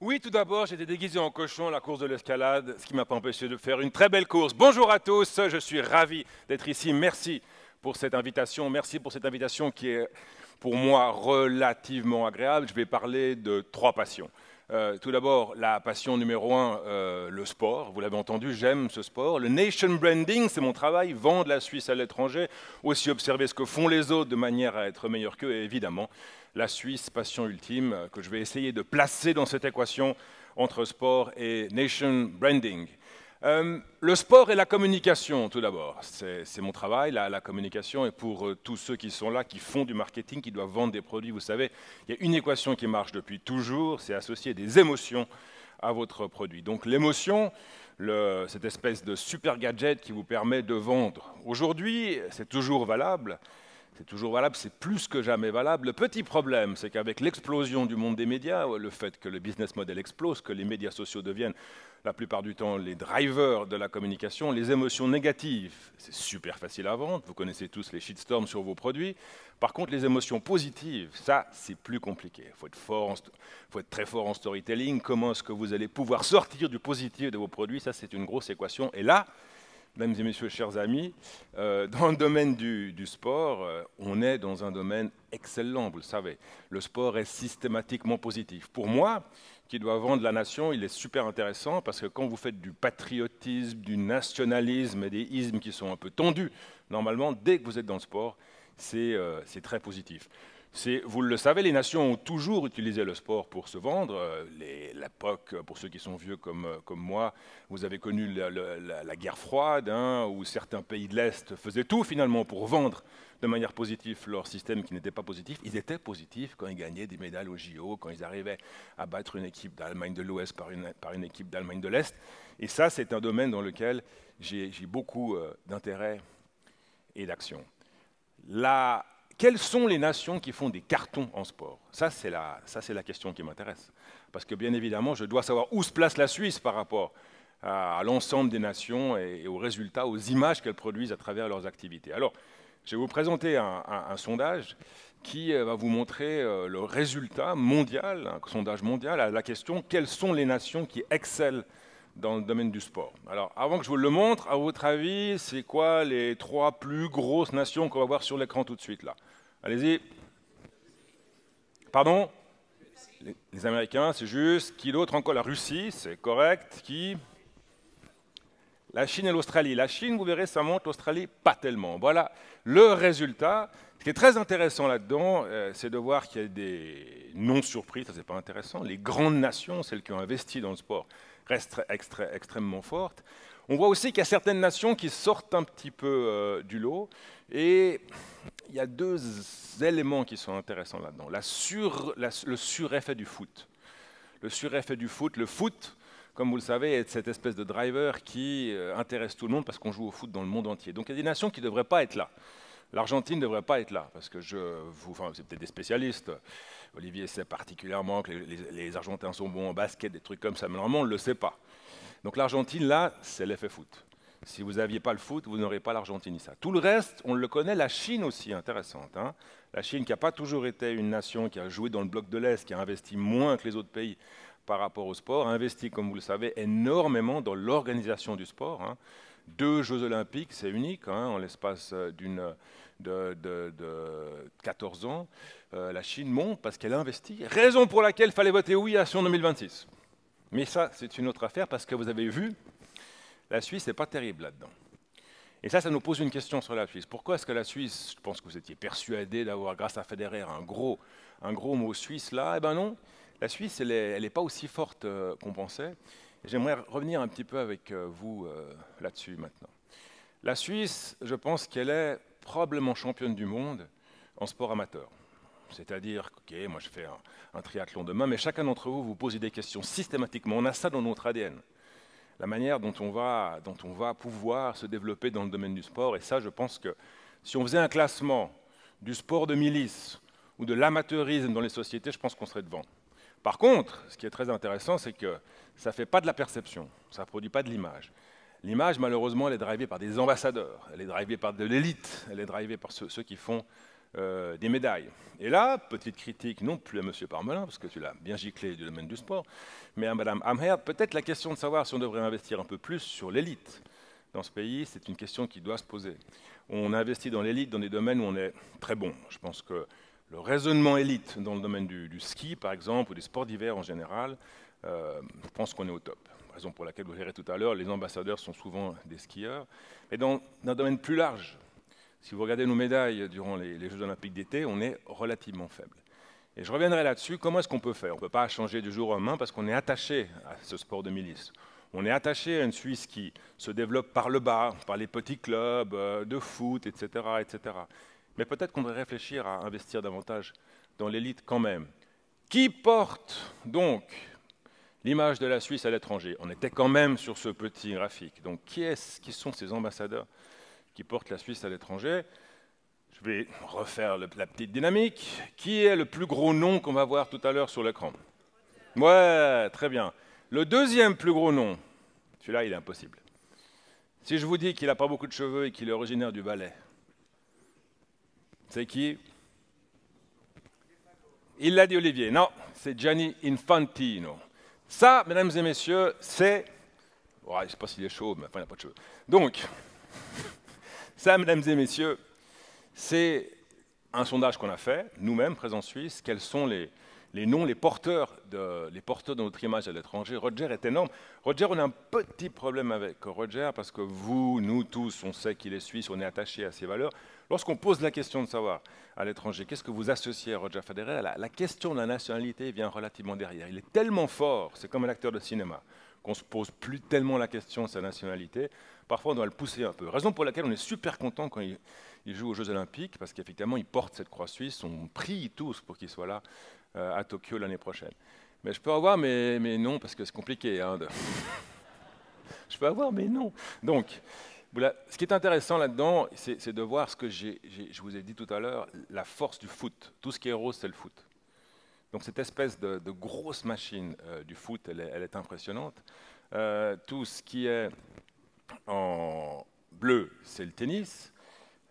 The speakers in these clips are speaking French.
Oui, tout d'abord, j'étais déguisé en cochon à la course de l'escalade, ce qui ne m'a pas empêché de faire une très belle course. Bonjour à tous, je suis ravi d'être ici. Merci pour cette invitation. Merci pour cette invitation qui est pour moi relativement agréable. Je vais parler de trois passions. Tout d'abord, la passion numéro un, le sport. Vous l'avez entendu, j'aime ce sport. Le nation branding, c'est mon travail, vendre la Suisse à l'étranger, aussi observer ce que font les autres de manière à être meilleur qu'eux, et évidemment, la Suisse, passion ultime, que je vais essayer de placer dans cette équation entre sport et nation branding. Le sport et la communication, tout d'abord. C'est mon travail, la communication, et pour tous ceux qui sont là, qui font du marketing, qui doivent vendre des produits, vous savez, il y a une équation qui marche depuis toujours, c'est associer des émotions à votre produit. Donc l'émotion, cette espèce de super gadget qui vous permet de vendre. Aujourd'hui, c'est toujours valable. C'est plus que jamais valable. Le petit problème, c'est qu'avec l'explosion du monde des médias, le fait que le business model explose, que les médias sociaux deviennent la plupart du temps les drivers de la communication, les émotions négatives, c'est super facile à vendre. Vous connaissez tous les shitstorms sur vos produits. Par contre, les émotions positives, ça, c'est plus compliqué. Il faut être très fort en storytelling. Comment est-ce que vous allez pouvoir sortir du positif de vos produits? Ça, c'est une grosse équation. Et là, mesdames et messieurs, chers amis, dans le domaine du sport, on est dans un domaine excellent, vous le savez. Le sport est systématiquement positif. Pour moi, qui dois vendre la nation, il est super intéressant parce que quand vous faites du patriotisme, du nationalisme et des ismes qui sont un peu tendus, normalement, dès que vous êtes dans le sport, c'est très positif. Vous le savez, les nations ont toujours utilisé le sport pour se vendre. L'époque, pour ceux qui sont vieux comme moi, vous avez connu la guerre froide, hein, où certains pays de l'Est faisaient tout finalement pour vendre de manière positive leur système qui n'était pas positif. Ils étaient positifs quand ils gagnaient des médailles au JO, quand ils arrivaient à battre une équipe d'Allemagne de l'Ouest par une équipe d'Allemagne de l'Est. Et ça, c'est un domaine dans lequel j'ai beaucoup d'intérêt et d'action. Quelles sont les nations qui font des cartons en sport? Ça, c'est la question qui m'intéresse. Parce que, bien évidemment, je dois savoir où se place la Suisse par rapport à l'ensemble des nations et aux résultats, aux images qu'elles produisent à travers leurs activités. Alors, je vais vous présenter un sondage qui va vous montrer le résultat mondial, un sondage mondial, à la question « Quelles sont les nations qui excellent dans le domaine du sport ?» Alors, avant que je vous le montre, à votre avis, c'est quoi les trois plus grosses nations qu'on va voir sur l'écran tout de suite là? Allez-y. Pardon? Les Américains, c'est juste. Qui d'autre encore? La Russie, c'est correct. Qui? La Chine et l'Australie. La Chine, vous verrez, ça monte. L'Australie, pas tellement. Voilà le résultat. Ce qui est très intéressant là-dedans, c'est de voir qu'il y a des non-surprises. Ça, c'est pas intéressant. Les grandes nations, celles qui ont investi dans le sport, restent extrêmement fortes. On voit aussi qu'il y a certaines nations qui sortent un petit peu du lot. Et il y a deux éléments qui sont intéressants là-dedans. Le sureffet du foot. Le sureffet du foot. Le foot, comme vous le savez, est cette espèce de driver qui intéresse tout le monde parce qu'on joue au foot dans le monde entier. Donc il y a des nations qui ne devraient pas être là. L'Argentine ne devrait pas être là, parce que c'est peut-être des spécialistes. Olivier sait particulièrement que les Argentins sont bons en basket, des trucs comme ça, mais normalement on ne le sait pas. Donc l'Argentine, là, c'est l'effet foot. Si vous n'aviez pas le foot, vous n'aurez pas l'Argentine. Tout le reste, on le connaît. La Chine aussi, intéressante. Hein. La Chine qui n'a pas toujours été une nation qui a joué dans le bloc de l'Est, qui a investi moins que les autres pays par rapport au sport, a investi, comme vous le savez, énormément dans l'organisation du sport. Hein. 2 Jeux olympiques, c'est unique, hein, en l'espace de 14 ans. La Chine monte parce qu'elle a investi. Raison pour laquelle il fallait voter oui à Sion 2026. Mais ça, c'est une autre affaire parce que vous avez vu, la Suisse n'est pas terrible là-dedans. Et ça nous pose une question sur la Suisse. Pourquoi est-ce que la Suisse, je pense que vous étiez persuadé d'avoir, grâce à Federer, un gros mot suisse là? Eh bien non, la Suisse, elle n'est pas aussi forte qu'on pensait. J'aimerais revenir un petit peu avec vous là-dessus maintenant. La Suisse, je pense qu'elle est probablement championne du monde en sport amateur. C'est-à-dire, ok, moi je fais un triathlon demain, mais chacun d'entre vous vous posez des questions systématiquement. On a ça dans notre ADN. La manière dont on va pouvoir se développer dans le domaine du sport. Et ça, je pense que si on faisait un classement du sport de milice ou de l'amateurisme dans les sociétés, je pense qu'on serait devant. Par contre, ce qui est très intéressant, c'est que ça ne fait pas de la perception, ça ne produit pas de l'image. L'image, malheureusement, elle est drivée par des ambassadeurs, elle est drivée par de l'élite, elle est drivée par ceux qui font des médailles. Et là, petite critique non plus à M. Parmelin, parce que tu l'as bien giclé du domaine du sport, mais à Mme Amherd, peut-être la question de savoir si on devrait investir un peu plus sur l'élite. Dans ce pays, c'est une question qui doit se poser. On investit dans l'élite dans des domaines où on est très bon. Je pense que le raisonnement élite dans le domaine du ski, par exemple, ou des sports d'hiver en général, je pense qu'on est au top. Raison pour laquelle vous verrez tout à l'heure, les ambassadeurs sont souvent des skieurs. Mais dans un domaine plus large, si vous regardez nos médailles durant les Jeux olympiques d'été, on est relativement faible. Et je reviendrai là-dessus, comment est-ce qu'on peut faire? On ne peut pas changer du jour au lendemain parce qu'on est attaché à ce sport de milice. On est attaché à une Suisse qui se développe par le bas, par les petits clubs de foot, etc., etc. Mais peut-être qu'on devrait réfléchir à investir davantage dans l'élite quand même. Qui porte donc l'image de la Suisse à l'étranger? On était quand même sur ce petit graphique. Donc qui sont ces ambassadeurs qui portent la Suisse à l'étranger? Je vais refaire la petite dynamique. Qui est le plus gros nom qu'on va voir tout à l'heure sur l'écran? Ouais, très bien. Le deuxième plus gros nom, celui-là, il est impossible. Si je vous dis qu'il n'a pas beaucoup de cheveux et qu'il est originaire du Valais, c'est qui? Il l'a dit Olivier. Non, c'est Gianni Infantino. Ça, mesdames et messieurs, c'est... Oh, je ne sais pas s'il est chaud, mais enfin, il n'a pas de cheveux. Donc, ça, mesdames et messieurs, c'est un sondage qu'on a fait, nous-mêmes, Présence Suisse. Quels sont les noms, les porteurs de notre image à l'étranger? Roger est énorme. Roger, on a un petit problème avec Roger, parce que vous, nous tous, on sait qu'il est suisse, on est attaché à ses valeurs. Lorsqu'on pose la question de savoir à l'étranger, qu'est-ce que vous associez à Roger Federer, la question de la nationalité vient relativement derrière. Il est tellement fort, c'est comme un acteur de cinéma, qu'on ne se pose plus tellement la question de sa nationalité. Parfois, on doit le pousser un peu. Raison pour laquelle on est super content quand il joue aux Jeux Olympiques, parce qu'effectivement, il porte cette croix suisse. On prie tous pour qu'il soit là à Tokyo l'année prochaine. Mais je peux avoir mes noms, parce que c'est compliqué. Hein, je peux avoir mes noms. Donc, ce qui est intéressant là-dedans, c'est de voir ce que je vous ai dit tout à l'heure, la force du foot. Tout ce qui est rose, c'est le foot. Donc cette espèce de grosse machine du foot, elle est impressionnante. Tout ce qui est en bleu, c'est le tennis.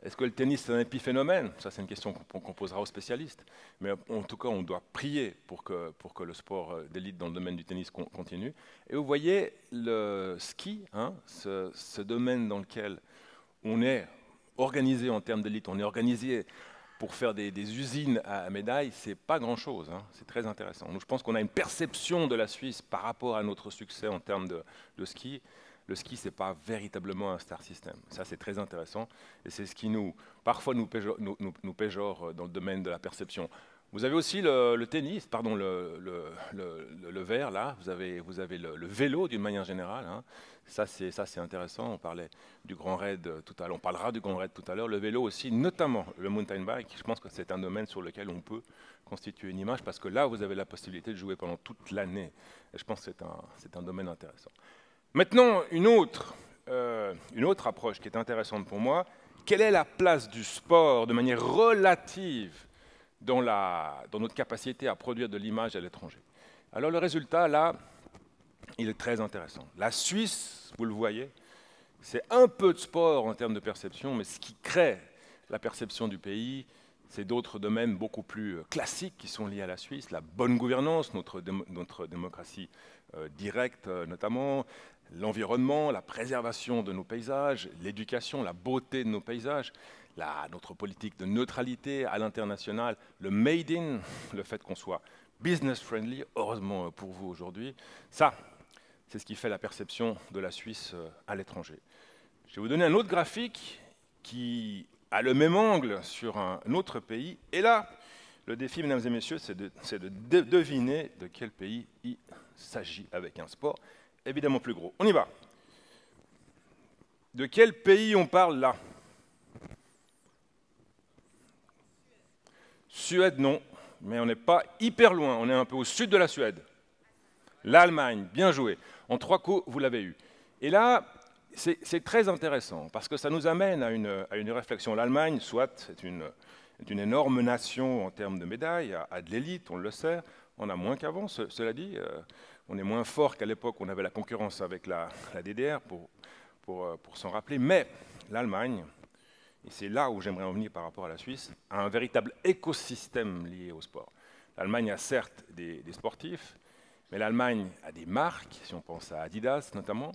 Est-ce que le tennis c'est un épiphénomène? Ça, c'est une question qu'on posera aux spécialistes. Mais en tout cas, on doit prier pour que le sport d'élite dans le domaine du tennis continue. Et vous voyez le ski, hein, ce domaine dans lequel on est organisé en termes d'élite, on est organisé pour faire des usines à médailles, c'est pas grand-chose. Hein, c'est très intéressant. Donc, je pense qu'on a une perception de la Suisse par rapport à notre succès en termes de ski. Le ski, ce n'est pas véritablement un star system. Ça, c'est très intéressant. Et c'est ce qui parfois nous péjore dans le domaine de la perception. Vous avez aussi le tennis, pardon, le vert, là. Vous avez le vélo, d'une manière générale. Hein. Ça, c'est intéressant. On parlait du Grand Raid tout à l'heure. On parlera du Grand Raid tout à l'heure. Le vélo aussi, notamment le mountain bike. Je pense que c'est un domaine sur lequel on peut constituer une image, parce que là, vous avez la possibilité de jouer pendant toute l'année. Et je pense que c'est un domaine intéressant. Maintenant, une autre approche qui est intéressante pour moi, quelle est la place du sport de manière relative dans notre capacité à produire de l'image à l'étranger? Alors le résultat, là, il est très intéressant. La Suisse, vous le voyez, c'est un peu de sport en termes de perception, mais ce qui crée la perception du pays, c'est d'autres domaines beaucoup plus classiques qui sont liés à la Suisse, la bonne gouvernance, notre démocratie directe notamment, l'environnement, la préservation de nos paysages, l'éducation, la beauté de nos paysages, notre politique de neutralité à l'international, le made in, le fait qu'on soit business friendly, heureusement pour vous aujourd'hui, ça, c'est ce qui fait la perception de la Suisse à l'étranger. Je vais vous donner un autre graphique qui a le même angle sur un autre pays. Et là, le défi, mesdames et messieurs, c'est de deviner de quel pays il s'agit avec un sport évidemment plus gros. On y va. De quel pays on parle là? Suède, non. Mais on n'est pas hyper loin. On est un peu au sud de la Suède. L'Allemagne, bien joué. En 3 coups, vous l'avez eu. Et là, c'est très intéressant parce que ça nous amène à une réflexion. L'Allemagne, soit, c'est une énorme nation en termes de médailles, à de l'élite, on le sait. On a moins qu'avant, cela dit. On est moins fort qu'à l'époque où on avait la concurrence avec la DDR, pour s'en rappeler. Mais l'Allemagne, et c'est là où j'aimerais en venir par rapport à la Suisse, à un véritable écosystème lié au sport. L'Allemagne a certes des sportifs, mais l'Allemagne a des marques, si on pense à Adidas notamment.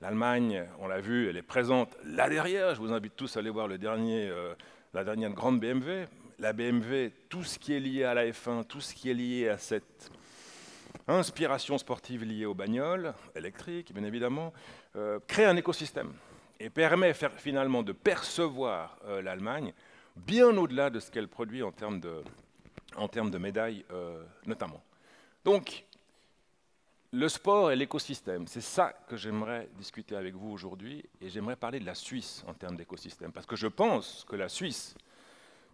L'Allemagne, on l'a vu, elle est présente là derrière. Je vous invite tous à aller voir la dernière grande BMW. La BMW, tout ce qui est lié à la F1, tout ce qui est lié à cette inspiration sportive liée aux bagnoles électriques, bien évidemment, crée un écosystème et permet finalement de percevoir l'Allemagne bien au-delà de ce qu'elle produit en termes de médailles notamment. Donc, le sport et l'écosystème, c'est ça que j'aimerais discuter avec vous aujourd'hui, et j'aimerais parler de la Suisse en termes d'écosystème, parce que je pense que la Suisse,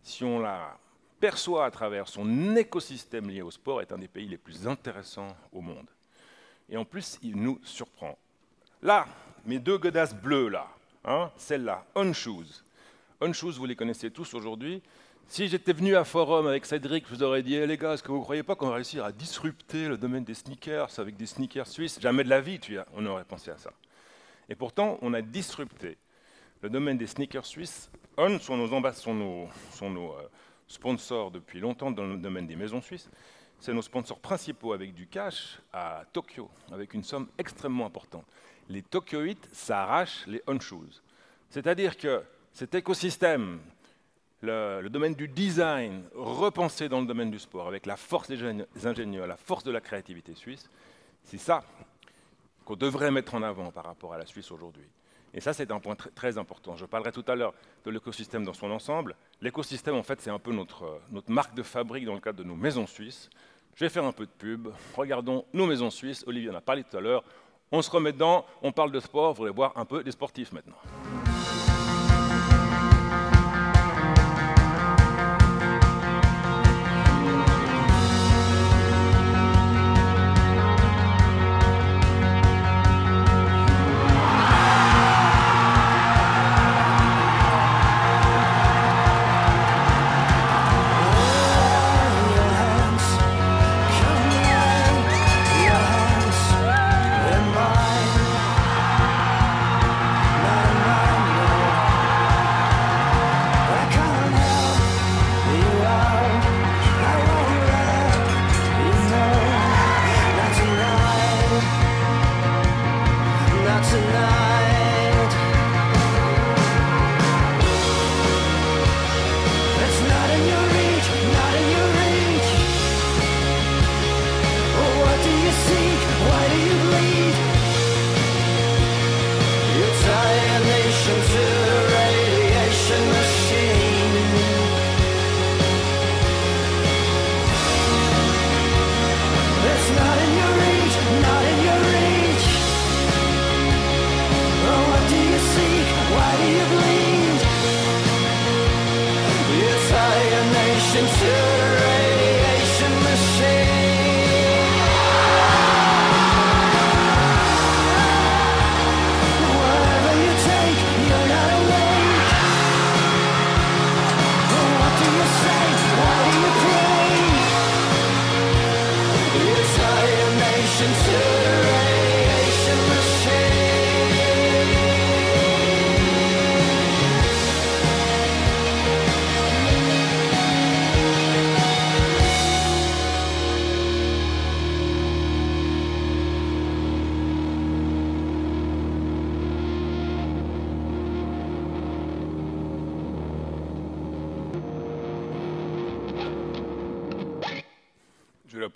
si on la perçoit à travers son écosystème lié au sport, est un des pays les plus intéressants au monde. Et en plus, il nous surprend. Là, mes deux godasses bleues, là, hein, celles-là, On Shoes. On Shoes, vous les connaissez tous aujourd'hui. Si j'étais venu à Forum avec Cédric, je vous aurais dit hey, les gars, est-ce que vous ne croyez pas qu'on va réussir à disrupter le domaine des sneakers avec des sneakers suisses? Jamais de la vie, on aurait pensé à ça. Et pourtant, on a disrupté le domaine des sneakers suisses. On sont nos sponsors depuis longtemps dans le domaine des maisons suisses. C'est nos sponsors principaux avec du cash à Tokyo, avec une somme extrêmement importante. Les Tokyoites s'arrachent les On Shoes. C'est-à-dire que cet écosystème, le domaine du design, repensé dans le domaine du sport, avec la force des ingénieurs, la force de la créativité suisse, c'est ça qu'on devrait mettre en avant par rapport à la Suisse aujourd'hui. Et ça, c'est un point très important. Je parlerai tout à l'heure de l'écosystème dans son ensemble. L'écosystème, en fait, c'est un peu notre marque de fabrique dans le cadre de nos maisons suisses. Je vais faire un peu de pub. Regardons nos maisons suisses. Olivier en a parlé tout à l'heure. On se remet dedans, on parle de sport. Vous voulez voir un peu des sportifs maintenant.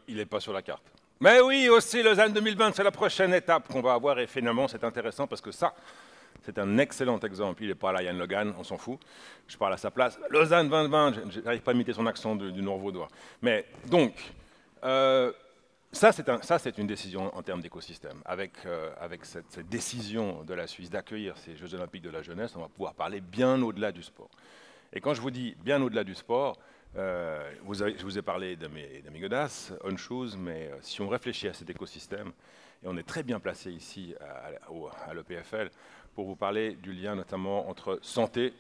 Il n'est pas sur la carte. Mais oui, aussi, Lausanne 2020, c'est la prochaine étape qu'on va avoir. Et finalement, c'est intéressant parce que ça, c'est un excellent exemple. Il n'est pas là, Yann Logan, on s'en fout. Je parle à sa place. Lausanne 2020, je n'arrive pas à imiter son accent du nord-vaudois. Mais donc, ça, c'est une décision en termes d'écosystème. Avec cette décision de la Suisse d'accueillir ces Jeux Olympiques de la jeunesse, on va pouvoir parler bien au-delà du sport. Et quand je vous dis bien au-delà du sport, je vous ai parlé de mes godasses, On Shoes, mais si on réfléchit à cet écosystème, et on est très bien placé ici à l'EPFL pour vous parler du lien notamment entre santé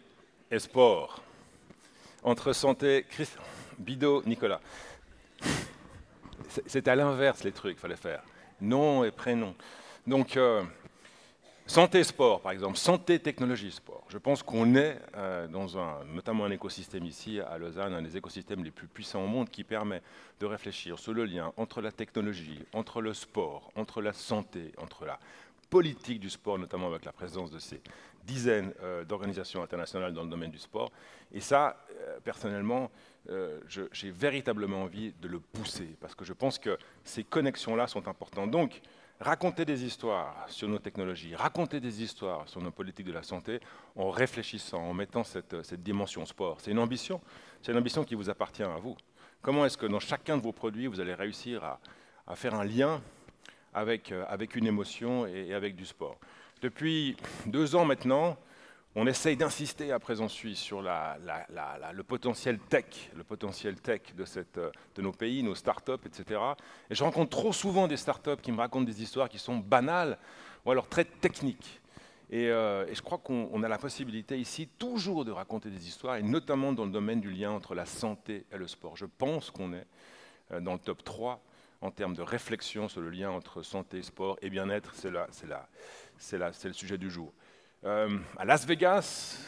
et sport. Entre santé, Bido, Nicolas. C'est à l'inverse les trucs qu'il fallait faire. Nom et prénom. Donc, Santé sport, par exemple, santé technologie sport. Je pense qu'on est dans notamment un écosystème ici à Lausanne, un des écosystèmes les plus puissants au monde qui permet de réfléchir sur le lien entre la technologie, entre le sport, entre la santé, entre la politique du sport, notamment avec la présence de ces dizaines d'organisations internationales dans le domaine du sport. Et ça, personnellement, j'ai véritablement envie de le pousser parce que je pense que ces connexions-là sont importantes. Donc, raconter des histoires sur nos technologies, raconter des histoires sur nos politiques de la santé en réfléchissant, en mettant cette dimension sport. C'est une ambition qui vous appartient à vous. Comment est-ce que dans chacun de vos produits, vous allez réussir à faire un lien avec une émotion et avec du sport? Depuis 2 ans maintenant, on essaye d'insister à Présence Suisse sur le potentiel tech de nos pays, nos startups, etc. Et je rencontre trop souvent des startups qui me racontent des histoires qui sont banales ou alors très techniques. Et je crois qu'on a la possibilité ici toujours de raconter des histoires, et notamment dans le domaine du lien entre la santé et le sport. Je pense qu'on est dans le top 3 en termes de réflexion sur le lien entre santé, sport et bien-être. C'est le sujet du jour. À Las Vegas,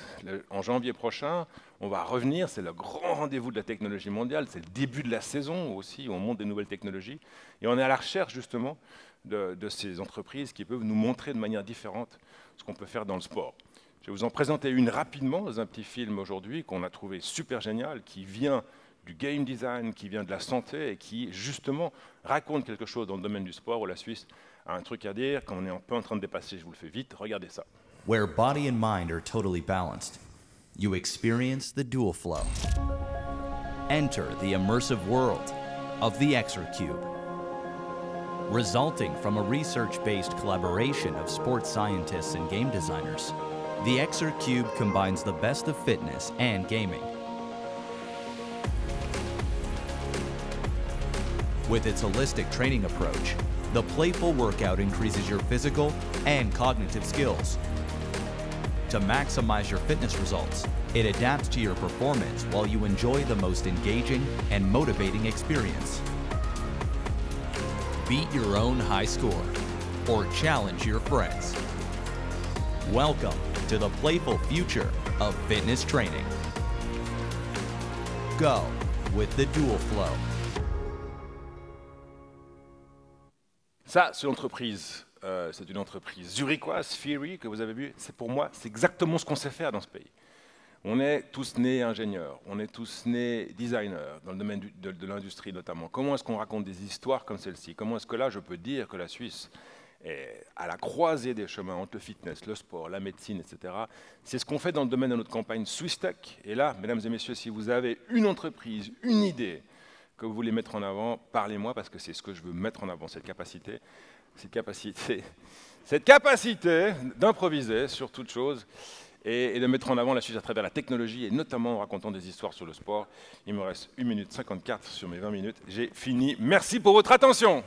en janvier prochain, on va revenir, c'est le grand rendez-vous de la technologie mondiale, c'est le début de la saison aussi, où on monte des nouvelles technologies, et on est à la recherche justement de ces entreprises qui peuvent nous montrer de manière différente ce qu'on peut faire dans le sport. Je vais vous en présenter une rapidement dans un petit film aujourd'hui qu'on a trouvé super génial, qui vient du game design, qui vient de la santé et qui justement raconte quelque chose dans le domaine du sport où la Suisse a un truc à dire, quand on est un peu en train de dépasser, je vous le fais vite, regardez ça. Where body and mind are totally balanced, you experience the dual flow. Enter the immersive world of the ExerCube. Resulting from a research-based collaboration of sports scientists and game designers, the ExerCube combines the best of fitness and gaming. With its holistic training approach, the playful workout increases your physical and cognitive skills. To maximize your fitness results, it adapts to your performance while you enjoy the most engaging and motivating experience. Beat your own high score or challenge your friends. Welcome to the playful future of fitness training. Go with the dual flow. Ça, c'est une entreprise zurichoise, Theory, que vous avez vu. Pour moi, c'est exactement ce qu'on sait faire dans ce pays. On est tous nés ingénieurs, on est tous nés designers, dans le domaine de l'industrie notamment. Comment est-ce qu'on raconte des histoires comme celle-ci? Comment est-ce que là, je peux dire que la Suisse est à la croisée des chemins entre le fitness, le sport, la médecine, etc. C'est ce qu'on fait dans le domaine de notre campagne Swiss Tech. Et là, mesdames et messieurs, si vous avez une entreprise, une idée que vous voulez mettre en avant, parlez-moi, parce que c'est ce que je veux mettre en avant, cette capacité d'improviser sur toute chose et de mettre en avant la Suisse à travers la technologie et notamment en racontant des histoires sur le sport. Il me reste 1 minute 54 sur mes 20 minutes. J'ai fini. Merci pour votre attention.